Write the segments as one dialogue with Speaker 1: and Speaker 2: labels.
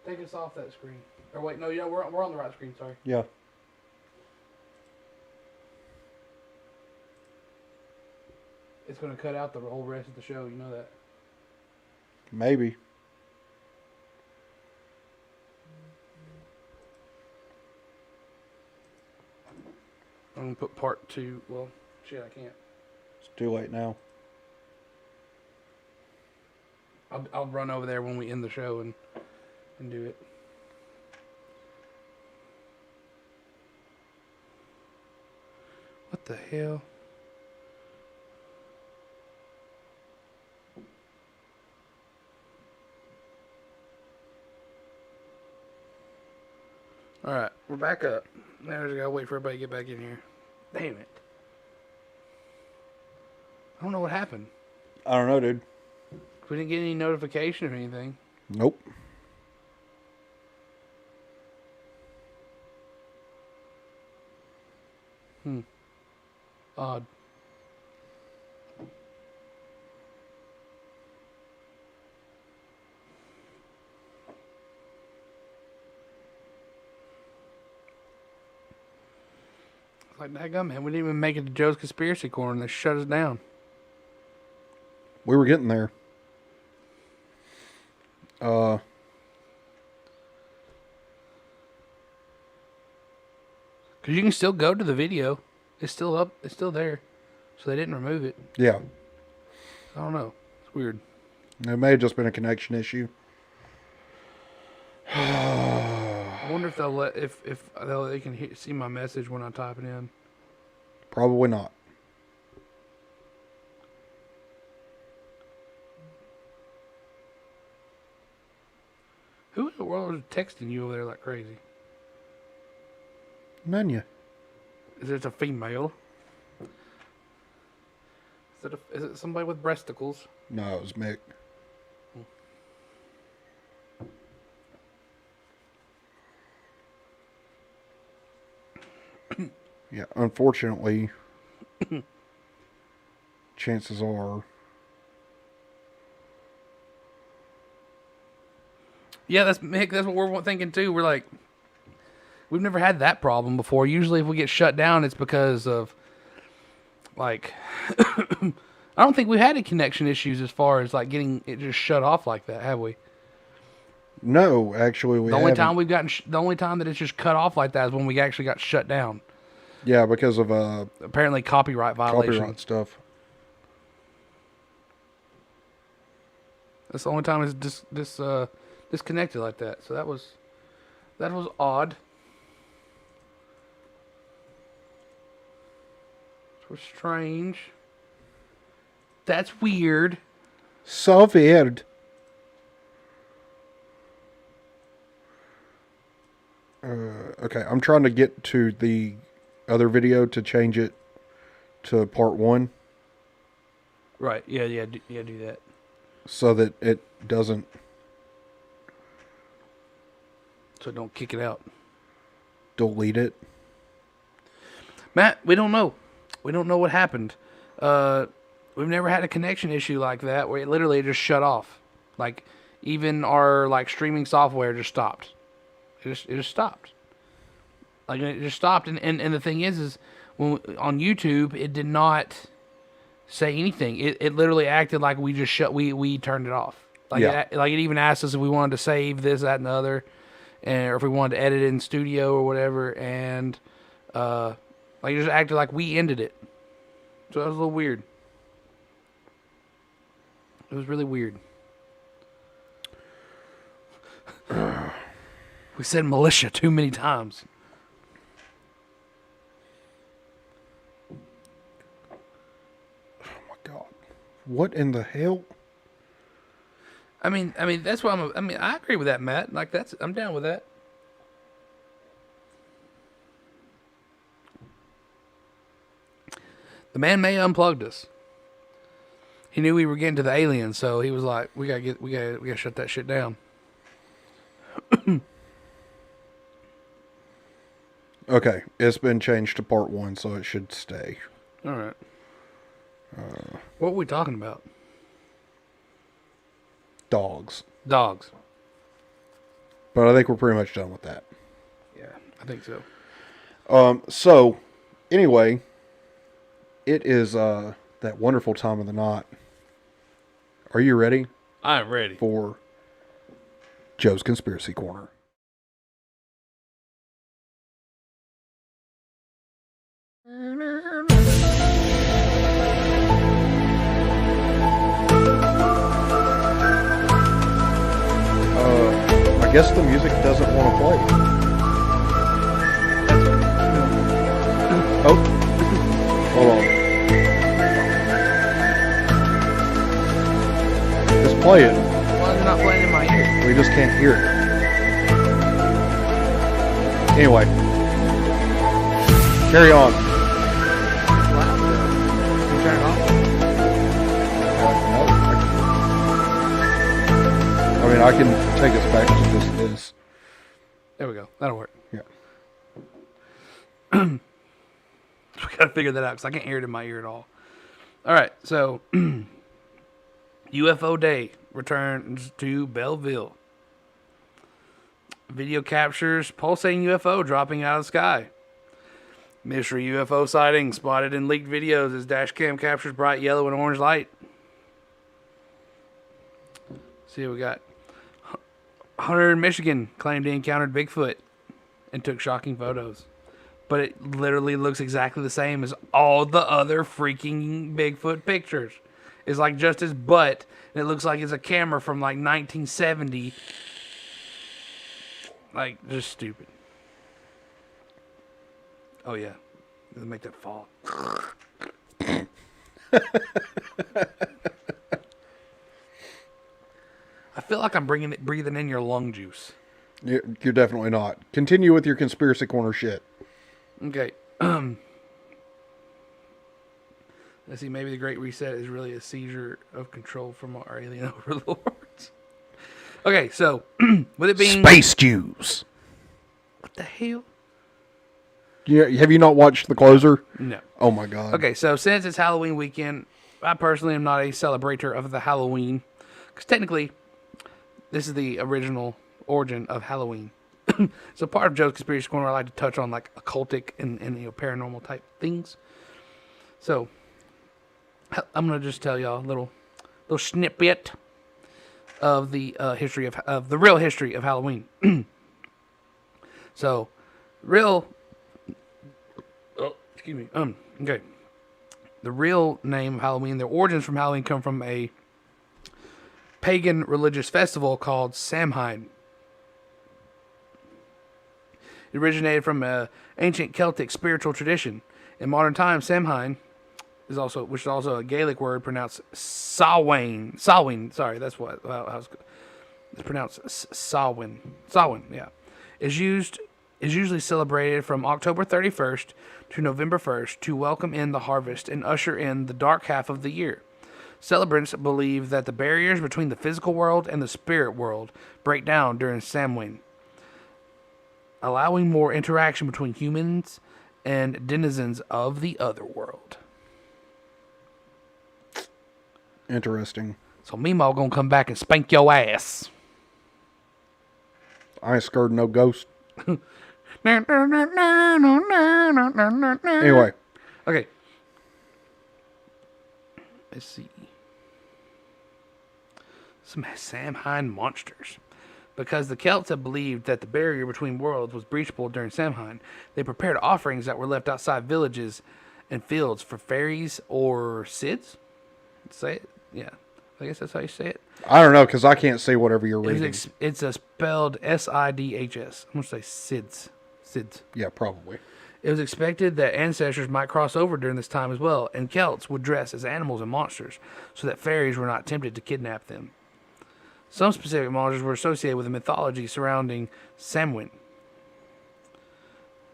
Speaker 1: Take us off that screen. Or wait, no, yeah, we're on the right screen. Sorry.
Speaker 2: Yeah.
Speaker 1: It's going to cut out the whole rest of the show. You know that.
Speaker 2: Maybe.
Speaker 1: I'm going to put part 2. Well, shit, I can't.
Speaker 2: It's too late now.
Speaker 1: I'll run over there when we end the show and do it. What the hell? Alright, we're back up. Now I just gotta wait for everybody to get back in here. Damn it. I don't know what happened.
Speaker 2: I don't know, dude.
Speaker 1: We didn't get any notification or anything.
Speaker 2: Nope.
Speaker 1: Odd. Like, daggum, man, we didn't even make it to Joe's Conspiracy Corner and they shut us down.
Speaker 2: We were getting there.
Speaker 1: Because you can still go to the video. It's still up. It's still there. So they didn't remove it.
Speaker 2: Yeah.
Speaker 1: I don't know. It's weird.
Speaker 2: It may have just been a connection issue.
Speaker 1: I wonder if they'll let if they can see my message when I type it in.
Speaker 2: Probably not.
Speaker 1: Who in the world is texting you over there like crazy?
Speaker 2: None ya.
Speaker 1: Is it a female? Is it somebody with breasticles?
Speaker 2: No, it was Mick. Yeah, unfortunately, chances are.
Speaker 1: Yeah, that's Mick. That's what we're thinking too. We're like, we've never had that problem before. Usually, if we get shut down, it's because of like, I don't think we had any connection issues as far as like getting it just shut off like that, have we?
Speaker 2: No, actually, we
Speaker 1: The only
Speaker 2: haven't.
Speaker 1: time we've gotten the only time that it's just cut off like that is when we actually got shut down.
Speaker 2: Yeah, because of
Speaker 1: Apparently, copyright violation.
Speaker 2: copyright stuff.
Speaker 1: That's the only time it's disconnected like that. So that was odd. It was strange. That's weird.
Speaker 2: So weird. Okay, I'm trying to get to the other video to change it to part 1
Speaker 1: Right. Yeah. Do that.
Speaker 2: so that it doesn't.
Speaker 1: So don't kick it out.
Speaker 2: Delete it.
Speaker 1: Matt, we don't know. We don't know what happened. We've never had a connection issue like that where it literally just shut off. Like even our like streaming software just stopped. It just stopped. Like it just stopped. And the thing is when on YouTube it did not say anything. It literally acted like we just we turned it off. Like
Speaker 2: Yeah.
Speaker 1: it even asked us if we wanted to save this, that, and the other, or if we wanted to edit it in studio or whatever, and like it just acted like we ended it. So that was a little weird. It was really weird. We said militia too many times.
Speaker 2: Oh my God. What in the hell?
Speaker 1: I mean that's why I agree with that, Matt. Like I'm down with that. The man may have unplugged us. He knew we were getting to the aliens, so he was like, we gotta shut that shit down.
Speaker 2: Okay, it's been changed to part 1, so it should stay.
Speaker 1: All right. What were we talking about?
Speaker 2: Dogs.
Speaker 1: Dogs.
Speaker 2: But I think we're pretty much done with that.
Speaker 1: Yeah, I think so.
Speaker 2: So, anyway, it is that wonderful time of the night. Are you ready
Speaker 1: I'm ready.
Speaker 2: for Joe's Conspiracy Corner? I guess the music doesn't want to play. Oh, hold on. Just play it.
Speaker 1: Why is it not playing in my ear?
Speaker 2: We just can't hear it. Anyway, carry on.
Speaker 1: Loud, though. Can you turn it off?
Speaker 2: I mean, I can take us back to this.
Speaker 1: There we go. That'll work.
Speaker 2: Yeah.
Speaker 1: We gotta figure that out because I can't hear it in my ear at all. All right, so UFO Day returns to Belleville. Video captures pulsating UFO dropping out of the sky. Mystery UFO sighting spotted in leaked videos as dash cam captures bright yellow and orange light. See what we got. Hunter in Michigan claimed he encountered Bigfoot and took shocking photos. But it literally looks exactly the same as all the other freaking Bigfoot pictures. It's like just his butt, and it looks like it's a camera from like 1970. Like, just stupid. Oh, yeah. Doesn't make that fall. I feel like I'm breathing in your lung juice.
Speaker 2: You're definitely not. Continue with your Conspiracy Corner shit.
Speaker 1: Okay. Let's see, maybe the Great Reset is really a seizure of control from our alien overlords. Okay, so, with it being...
Speaker 2: Space Jews.
Speaker 1: What the hell?
Speaker 2: Yeah, have you not watched The Closer?
Speaker 1: No.
Speaker 2: Oh my god.
Speaker 1: Okay, so since it's Halloween weekend, I personally am not a celebrator of the Halloween. Because technically, this is the original origin of Halloween. So part of Joe's Conspiracy Corner, I like to touch on like occultic and paranormal type things. So I'm gonna just tell y'all a little snippet of the history of the real history of Halloween. So, okay. The real name of Halloween, the origins from Halloween come from a pagan religious festival called Samhain. It originated from an ancient Celtic spiritual tradition. In modern times, Samhain which is also a Gaelic word pronounced Samhain. Samhain, sorry, that's what it's pronounced Samhain. Samhain, yeah. Is usually celebrated from October 31st to November 1st to welcome in the harvest and usher in the dark half of the year. Celebrants believe that the barriers between the physical world and the spirit world break down during Samhain, allowing more interaction between humans and denizens of the other world.
Speaker 2: Interesting.
Speaker 1: So Mimo gonna come back and spank your ass.
Speaker 2: I ain't scared of no ghost. Anyway.
Speaker 1: Okay. Let's see. Some Samhain monsters. Because the Celts had believed that the barrier between worlds was breachable during Samhain, they prepared offerings that were left outside villages and fields for fairies or Sids. Say it? Yeah. I guess that's how you say it.
Speaker 2: I don't know, because I can't see whatever you're reading.
Speaker 1: It's spelled S-I-D-H-S. I'm going to say Sids. Sids.
Speaker 2: Yeah, probably.
Speaker 1: It was expected that ancestors might cross over during this time as well, and Celts would dress as animals and monsters so that fairies were not tempted to kidnap them. Some specific monsters were associated with the mythology surrounding Samhain.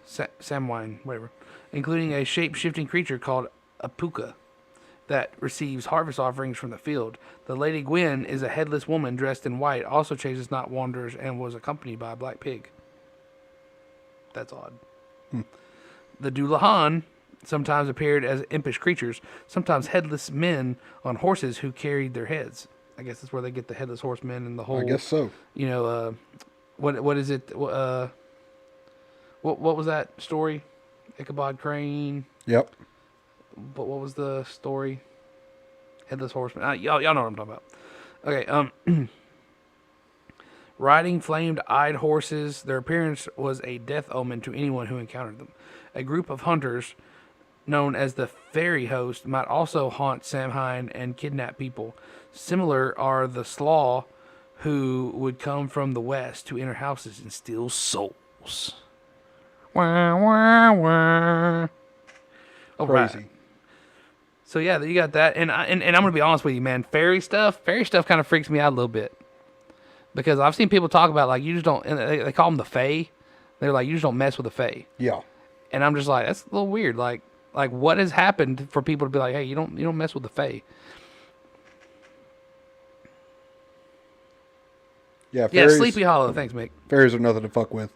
Speaker 1: Samhain, whatever. Including a shape-shifting creature called a puka that receives harvest offerings from the field. The Lady Gwen is a headless woman dressed in white, also chases not wanderers, and was accompanied by a black pig. That's odd. The Dullahan sometimes appeared as impish creatures, sometimes headless men on horses who carried their heads. I guess that's where they get the headless horsemen and the whole...
Speaker 2: I guess so.
Speaker 1: what is it? What was that story? Ichabod Crane.
Speaker 2: Yep.
Speaker 1: But what was the story? Headless Horseman. Y'all know what I'm talking about. Okay. Riding flamed-eyed horses, their appearance was a death omen to anyone who encountered them. A group of hunters, known as the Fairy Host, might also haunt Samhain and kidnap people. Similar are the Slaw, who would come from the west to enter houses and steal souls. Wah, wah, wah. All
Speaker 2: Crazy.
Speaker 1: right. So yeah, you got that, and I'm gonna be honest with you, man. Fairy stuff kind of freaks me out a little bit. Because I've seen people talk about, like, you just don't, and they call them the Fae. They're like, you just don't mess with the Fae.
Speaker 2: Yeah.
Speaker 1: And I'm just like, that's a little weird. Like what has happened for people to be like, hey, you don't mess with the Fae.
Speaker 2: Yeah,
Speaker 1: Yeah,
Speaker 2: fairies,
Speaker 1: Sleepy Hollow. Thanks, Mick.
Speaker 2: fairies are nothing to fuck with.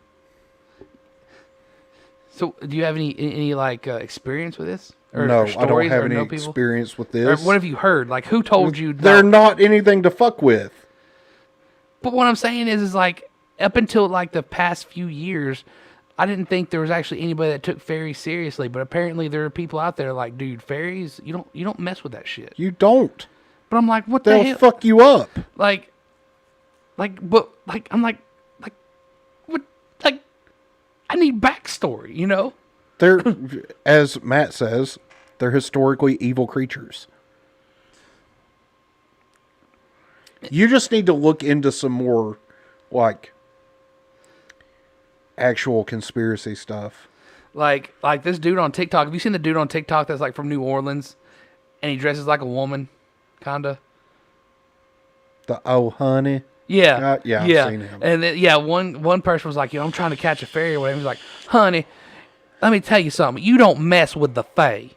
Speaker 1: So, do you have any like experience with this?
Speaker 2: No,
Speaker 1: or
Speaker 2: I don't
Speaker 1: stories,
Speaker 2: have
Speaker 1: or
Speaker 2: any
Speaker 1: know people?
Speaker 2: experience with
Speaker 1: Or
Speaker 2: this.
Speaker 1: what have you heard? Like, who told you?
Speaker 2: They're not anything to fuck with.
Speaker 1: But what I'm saying is like, up until like the past few years, I didn't think there was actually anybody that took fairies seriously. But apparently, there are people out there like, dude, fairies, you don't mess with that shit.
Speaker 2: You don't.
Speaker 1: But I'm like, what the
Speaker 2: They'll
Speaker 1: hell?
Speaker 2: fuck you up.
Speaker 1: I'm like, what? Like, I need backstory, you know?
Speaker 2: They're, as Matt says, they're historically evil creatures. You just need to look into some more, like, actual conspiracy stuff.
Speaker 1: Like this dude on TikTok. Have you seen the dude on TikTok that's like from New Orleans, and he dresses like a woman, kinda?
Speaker 2: The oh honey.
Speaker 1: Yeah,
Speaker 2: Yeah, I've seen him.
Speaker 1: And then, one person was like, I'm trying to catch a fairy or whatever. He's like, honey, let me tell you something. You don't mess with the fae.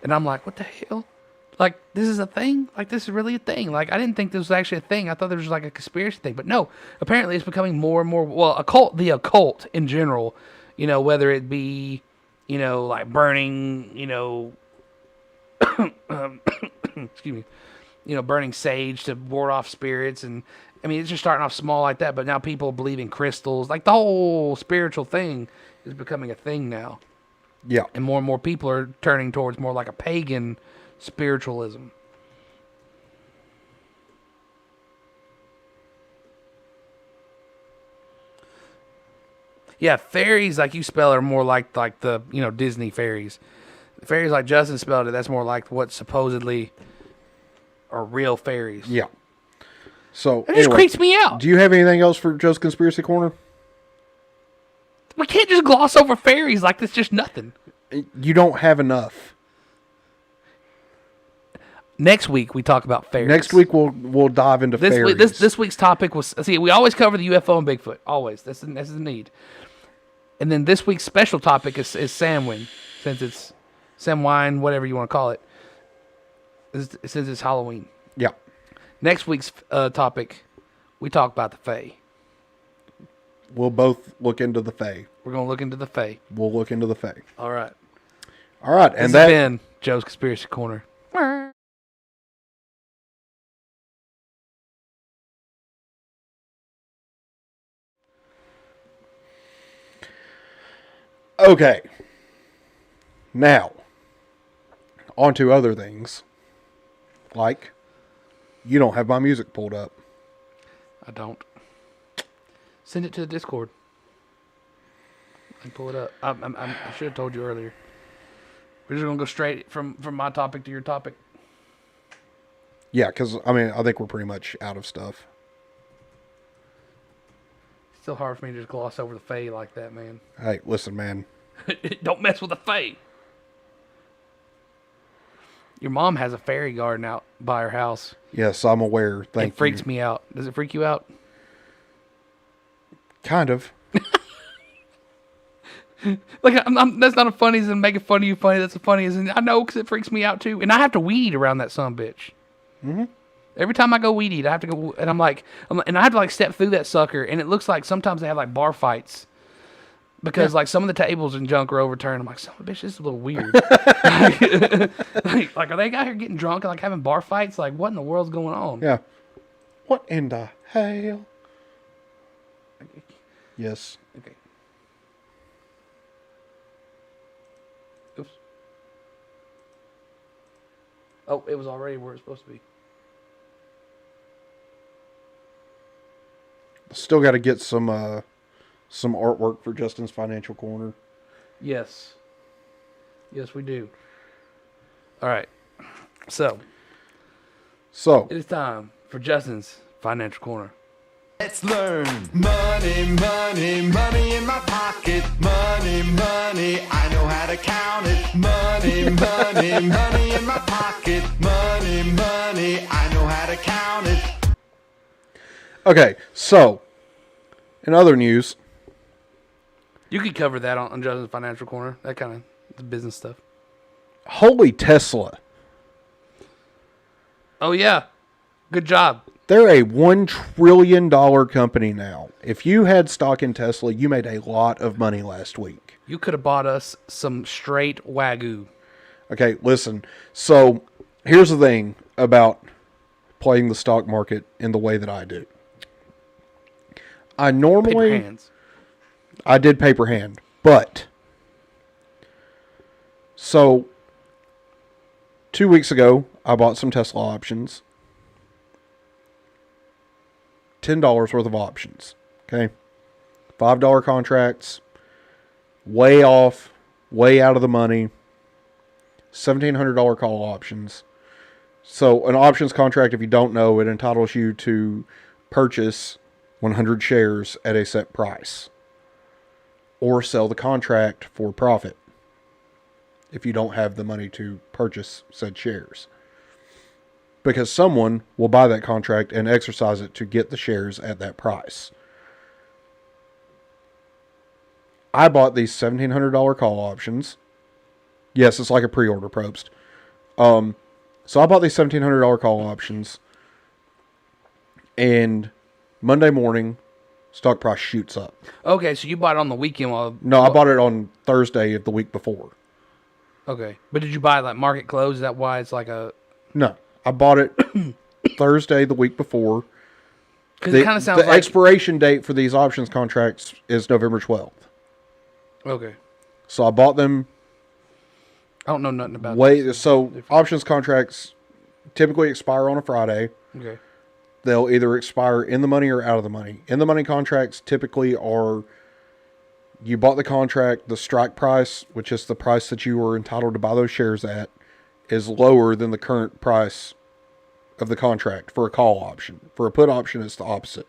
Speaker 1: And I'm like, what the hell? Like, this is a thing? Like, this is really a thing. Like, I didn't think this was actually a thing. I thought there was like a conspiracy thing. But no, apparently it's becoming more and more, well, the occult in general, whether it be, like burning, excuse me, burning sage to ward off spirits. And, I mean, it's just starting off small like that. But now people believe in crystals. Like, the whole spiritual thing is becoming a thing now.
Speaker 2: Yeah.
Speaker 1: And more people are turning towards more like a pagan spiritualism. Yeah, fairies, like you spell, are more like the Disney fairies. Fairies like Justin spelled it, that's more like what supposedly are real fairies.
Speaker 2: Yeah. So
Speaker 1: It just creeps me out.
Speaker 2: Do you have anything else for Joe's Conspiracy Corner?
Speaker 1: We can't just gloss over fairies like it's just nothing.
Speaker 2: You don't have enough.
Speaker 1: Next week we talk about fairies.
Speaker 2: Next week we'll dive into fairies.
Speaker 1: This week's topic was, we always cover the UFO and Bigfoot. Always. That's the need. And then this week's special topic is Samhain, since it's Samhain, whatever you want to call it, since it's Halloween.
Speaker 2: Yeah.
Speaker 1: Next week's topic, we talk about the Fae.
Speaker 2: We'll both look into the Fae.
Speaker 1: We're going to look into the Fae.
Speaker 2: We'll look into the Fae.
Speaker 1: All right.
Speaker 2: All right.
Speaker 1: And this has been Joe's Conspiracy Corner.
Speaker 2: Okay. Now, on to other things. Like, you don't have my music pulled up.
Speaker 1: I don't. Send it to the Discord. And pull it up. I should have told you earlier. We're just going to go straight from my topic to your topic.
Speaker 2: Yeah, because, I think we're pretty much out of stuff.
Speaker 1: Still hard for me to just gloss over the Fae like that, man.
Speaker 2: Hey, listen, man.
Speaker 1: Don't mess with the Fae. Your mom has a fairy garden out by her house.
Speaker 2: Yes, I'm aware. Thank you.
Speaker 1: It freaks me out. Does it freak you out?
Speaker 2: Kind of.
Speaker 1: Like, that's not as funny as making fun of you funny. That's as funny as, I know, because it freaks me out too. And I have to weed eat around that sumbitch. Mm-hmm. Every time I go weed eat, I have to go, and and I have to like step through that sucker. And it looks like sometimes they have like bar fights. Because like some of the tables and junk are overturned. I'm like, son of a bitch, this is a little weird. like, are they out here getting drunk and like having bar fights? Like, what in the world's going on?
Speaker 2: Yeah. What in the hell? Yes.
Speaker 1: Okay. Oops. Oh, it was already where it's supposed to be.
Speaker 2: Still got to get some artwork for Justin's Financial Corner.
Speaker 1: Yes. Yes, we do. All right. So,
Speaker 2: So,
Speaker 1: it is time for Justin's Financial Corner.
Speaker 3: Let's learn. Money, money, money in my pocket. Money, money, I know how to count it. Money, money, money in my pocket. Money, money, I know how to count it.
Speaker 2: okay, so, in other news,
Speaker 1: You could cover that on Justin's Financial Corner. That kind of the business stuff.
Speaker 2: holy Tesla.
Speaker 1: Oh, yeah. Good job.
Speaker 2: They're a $1 trillion company now. If you had stock in Tesla, you made a lot of money last week.
Speaker 1: You could have bought us some straight Wagyu.
Speaker 2: Okay, listen. So, here's the thing about playing the stock market in the way that I do. I
Speaker 1: Paper
Speaker 2: normally...
Speaker 1: hands.
Speaker 2: I did paper hand, but... So, 2 weeks ago, I bought some Tesla options. $10 worth of options. Okay? $5 contracts. Way off. Way out of the money. $1,700 call options. So an options contract, if you don't know, it entitles you to purchase 100 shares at a set price. Or sell the contract for profit. If you don't have the money to purchase said shares. Because someone will buy that contract and exercise it to get the shares at that price. I bought these $1,700 call options. Yes, it's like a pre-order, Probst. So I bought these $1,700 call options. And Monday morning, stock price shoots up.
Speaker 1: Okay, so you bought it on the weekend while...
Speaker 2: No, I bought it on Thursday of the week before.
Speaker 1: Okay. But did you buy it like market close? Is that why it's like a...
Speaker 2: No, I bought it Thursday the week before.
Speaker 1: Because it kind of sounds
Speaker 2: the
Speaker 1: like...
Speaker 2: expiration date for these options contracts is November 12th.
Speaker 1: Okay.
Speaker 2: So I bought them
Speaker 1: I don't know nothing about this.
Speaker 2: So options contracts typically expire on a Friday.
Speaker 1: Okay.
Speaker 2: They'll either expire in the money or out of the money. In the money contracts typically are, you bought the contract, the strike price, which is the price that you were entitled to buy those shares at, is lower than the current price of the contract for a call option. For a put option, it's the opposite.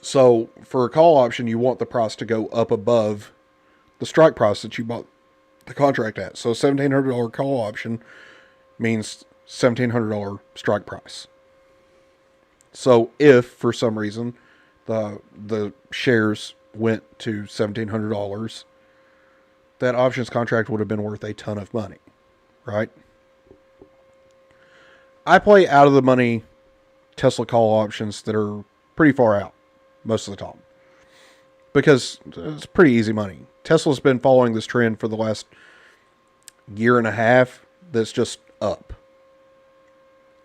Speaker 2: So for a call option, you want the price to go up above the strike price that you bought the contract at. So $1,700 call option means $1,700 strike price. So if for some reason the shares went to $1,700, that options contract would have been worth a ton of money, right? I play out of the money Tesla call options that are pretty far out most of the time because it's pretty easy money. Tesla's been following this trend for the last year and a half that's just up.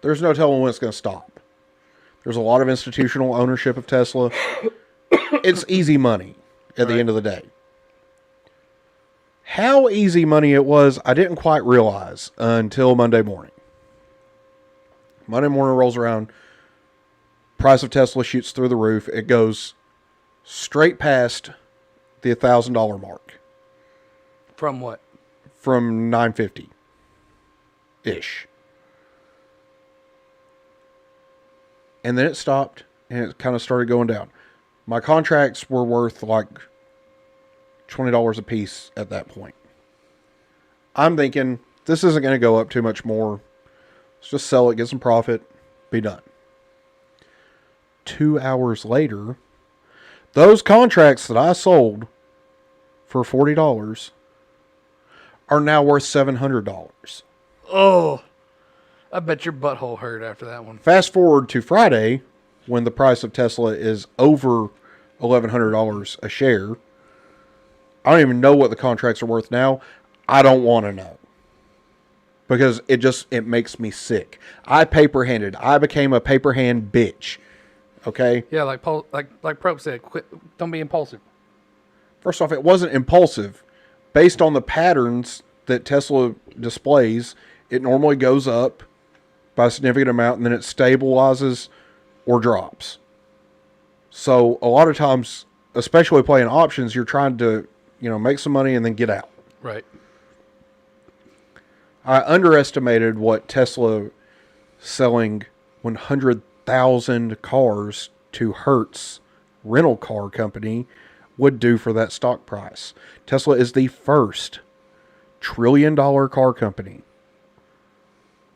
Speaker 2: There's no telling when it's going to stop. There's a lot of institutional ownership of Tesla. It's easy money at the end of the day. How easy money it was, I didn't quite realize until Monday morning. Monday morning rolls around. Price of Tesla shoots through the roof. It goes straight past the $1,000 mark.
Speaker 1: From what?
Speaker 2: From $950-ish. And then it stopped, and it kind of started going down. My contracts were worth like $20 a piece at that point. I'm thinking, this isn't going to go up too much more. Let's just sell it, get some profit, be done. 2 hours later, those contracts that I sold for $40 are now worth $700.
Speaker 1: Oh, I bet your butthole hurt after that one.
Speaker 2: Fast forward to Friday, when the price of Tesla is over $1,100 a share. I don't even know what the contracts are worth now. I don't want to know. Because it makes me sick. I paper-handed. I became a paper-hand bitch. Okay?
Speaker 1: Yeah, like Probe said, quit. Don't be impulsive.
Speaker 2: First off, it wasn't impulsive. Based on the patterns that Tesla displays, it normally goes up by a significant amount and then it stabilizes or drops. So a lot of times, especially playing options, you're trying to, make some money and then get out.
Speaker 1: Right.
Speaker 2: I underestimated what Tesla selling 100,000 cars to Hertz rental car company would do for that stock price. Tesla is the first $1 trillion car company.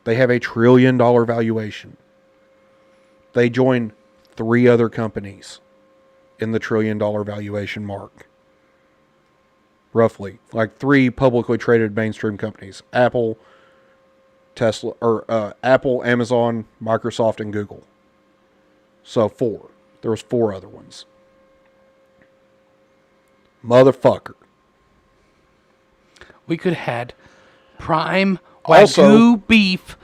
Speaker 2: They have a $1 trillion valuation. They join 3 other companies in the $1 trillion valuation mark. Roughly. Like 3 publicly traded mainstream companies. Apple, Apple, Amazon, Microsoft, and Google. So 4. There was 4 other ones. Motherfucker.
Speaker 1: We could have had prime
Speaker 2: Also-
Speaker 1: Wagyu beef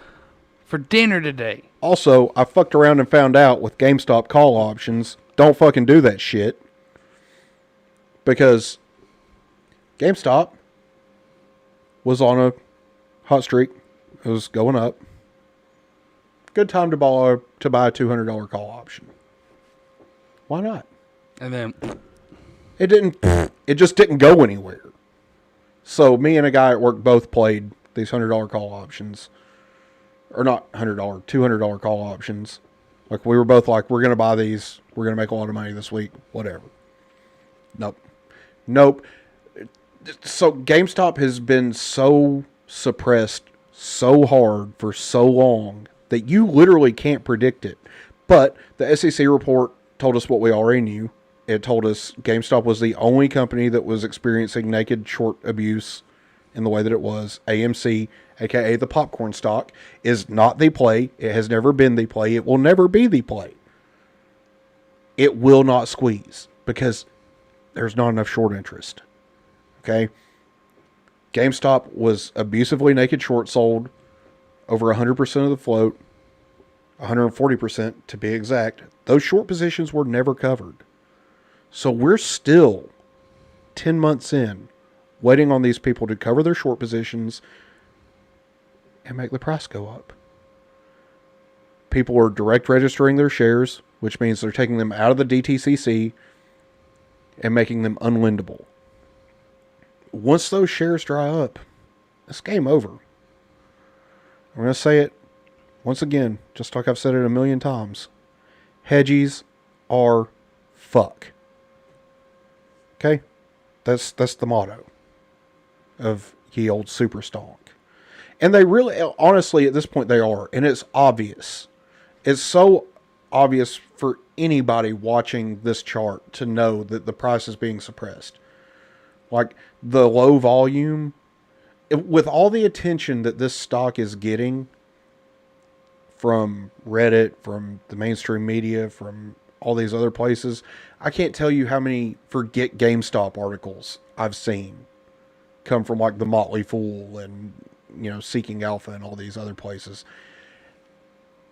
Speaker 1: for dinner today.
Speaker 2: Also, I fucked around and found out with GameStop call options, don't fucking do that shit. Because GameStop was on a hot streak. It was going up. Good time to buy a $200 call option. Why not?
Speaker 1: And then
Speaker 2: It just didn't go anywhere. So me and a guy at work both played these $100 call options. Or not $100, $200 call options. Like we were both like, we're going to buy these. We're going to make a lot of money this week. Whatever. Nope. So GameStop has been so suppressed so hard for so long that you literally can't predict it. But the SEC report told us what we already knew. It told us GameStop was the only company that was experiencing naked short abuse in the way that it was. AMC, aka the popcorn stock, is not the play. It has never been the play. It will never be the play. It will not squeeze because there's not enough short interest. Okay? GameStop was abusively naked short sold over 100% of the float, 140% to be exact. Those short positions were never covered. So we're still 10 months in waiting on these people to cover their short positions and make the price go up. People are direct registering their shares, which means they're taking them out of the DTCC and making them unlendable. Once those shares dry up, it's game over. I'm going to say it once again, just like I've said it a million times. Hedgies are fuck. Okay? That's the motto of ye old super stonk. And they really, honestly, at this point they are. And it's obvious. It's so obvious for anybody watching this chart to know that the price is being suppressed. Like the low volume, with all the attention that this stock is getting from Reddit, from the mainstream media, from all these other places, I can't tell you how many forget GameStop articles I've seen come from like the Motley Fool and, Seeking Alpha and all these other places.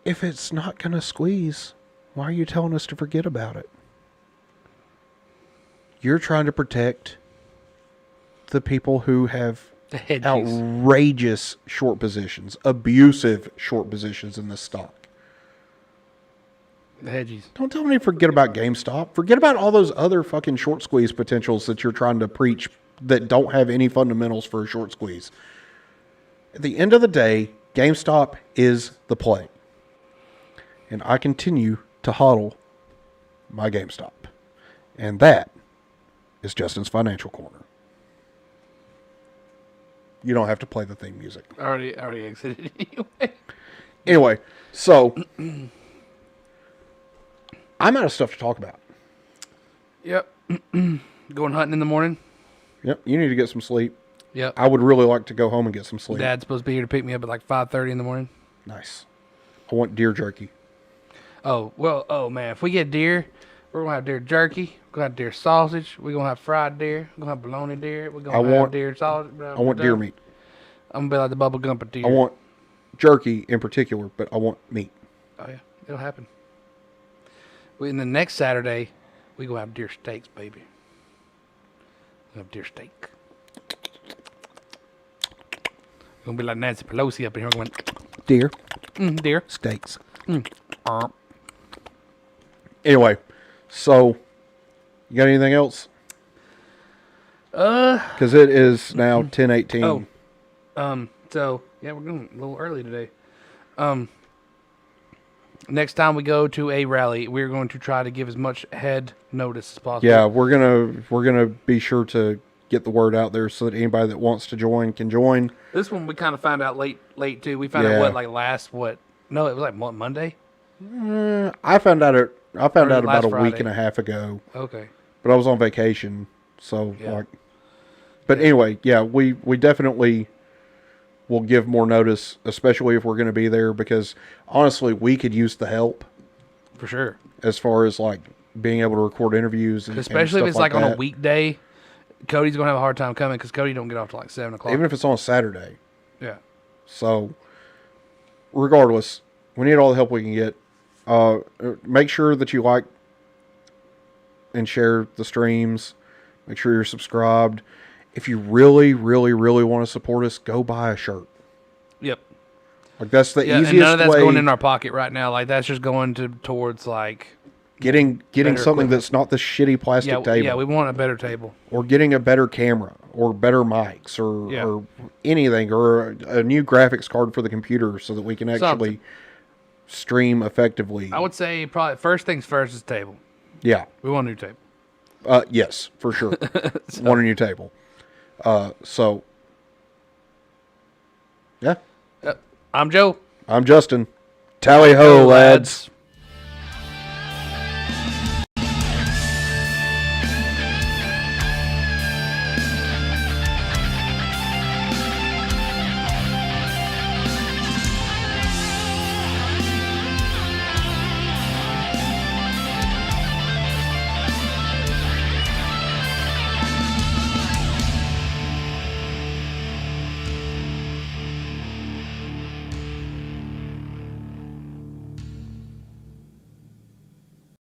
Speaker 2: If it's not going to squeeze, why are you telling us to forget about it? You're trying to protect the people who have
Speaker 1: the hedgies.
Speaker 2: Outrageous short positions, abusive short positions in this stock.
Speaker 1: The hedgies.
Speaker 2: Don't tell me to forget about GameStop. Forget about all those other fucking short squeeze potentials that you're trying to preach that don't have any fundamentals for a short squeeze. At the end of the day, GameStop is the play. And I continue to hodl my GameStop. And that is Justin's Financial Corner. You don't have to play the theme music.
Speaker 1: I already exited anyway.
Speaker 2: Anyway, so I'm out of stuff to talk about.
Speaker 1: Yep. Going hunting in the morning.
Speaker 2: Yep, you need to get some sleep.
Speaker 1: Yep.
Speaker 2: I would really like to go home and get some sleep.
Speaker 1: Dad's supposed to be here to pick me up at like 5:30 in the morning.
Speaker 2: Nice. I want deer jerky.
Speaker 1: Oh man, if we get deer, we're gonna have deer jerky. We're gonna have deer sausage. We're gonna have fried deer. We're gonna have bologna deer. We're gonna have deer sausage.
Speaker 2: I want deer meat.
Speaker 1: I'm gonna be like the Bubba Gump of deer.
Speaker 2: I want jerky in particular, but I want meat.
Speaker 1: Oh yeah, it'll happen. And the next Saturday, we go have deer steaks, baby. We have deer steak. We're gonna be like Nancy Pelosi up in here going,
Speaker 2: Deer.
Speaker 1: deer.
Speaker 2: Steaks.
Speaker 1: Uh,
Speaker 2: Anyway, so you got anything else? Because it is now 10:18.
Speaker 1: So yeah, we're going a little early today. Next time we go to a rally, we're going to try to give as much head notice as possible.
Speaker 2: Yeah, we're gonna be sure to get the word out there so that anybody that wants to join can join.
Speaker 1: This one we kind of found out late too. We found out No, it was like what, Monday.
Speaker 2: I found out about
Speaker 1: last
Speaker 2: a week
Speaker 1: Friday?
Speaker 2: and a half ago,
Speaker 1: Okay.
Speaker 2: but I was on vacation, so
Speaker 1: Yeah.
Speaker 2: But anyway, yeah, we definitely will give more notice, especially if we're going to be there, because honestly, we could use the help
Speaker 1: For sure.
Speaker 2: as far as like being able to record interviews, and
Speaker 1: Especially if
Speaker 2: stuff
Speaker 1: it's like on a
Speaker 2: that.
Speaker 1: weekday. Cody's gonna have a hard time coming because Cody don't get off till like 7:00.
Speaker 2: Even if it's on a Saturday.
Speaker 1: Yeah.
Speaker 2: So, regardless, we need all the help we can get. Make sure that you like and share the streams. Make sure you're subscribed. If you really, really, really want to support us, go buy a shirt.
Speaker 1: Yep.
Speaker 2: Like that's the
Speaker 1: Yeah,
Speaker 2: easiest
Speaker 1: and none of that's
Speaker 2: way.
Speaker 1: going in our pocket right now. Like that's just going towards like
Speaker 2: getting
Speaker 1: better
Speaker 2: something
Speaker 1: equipment.
Speaker 2: that's not this shitty plastic
Speaker 1: yeah,
Speaker 2: table.
Speaker 1: yeah. We want a better table.
Speaker 2: Or getting a better camera, or better mics, or anything, or a new graphics card for the computer so that we can actually stream effectively.
Speaker 1: I would say probably first things first is table.
Speaker 2: Yeah.
Speaker 1: We want a new table.
Speaker 2: Yes, for sure. Want a new table. So, yeah.
Speaker 1: I'm Joe.
Speaker 2: I'm Justin. Tally ho, lads.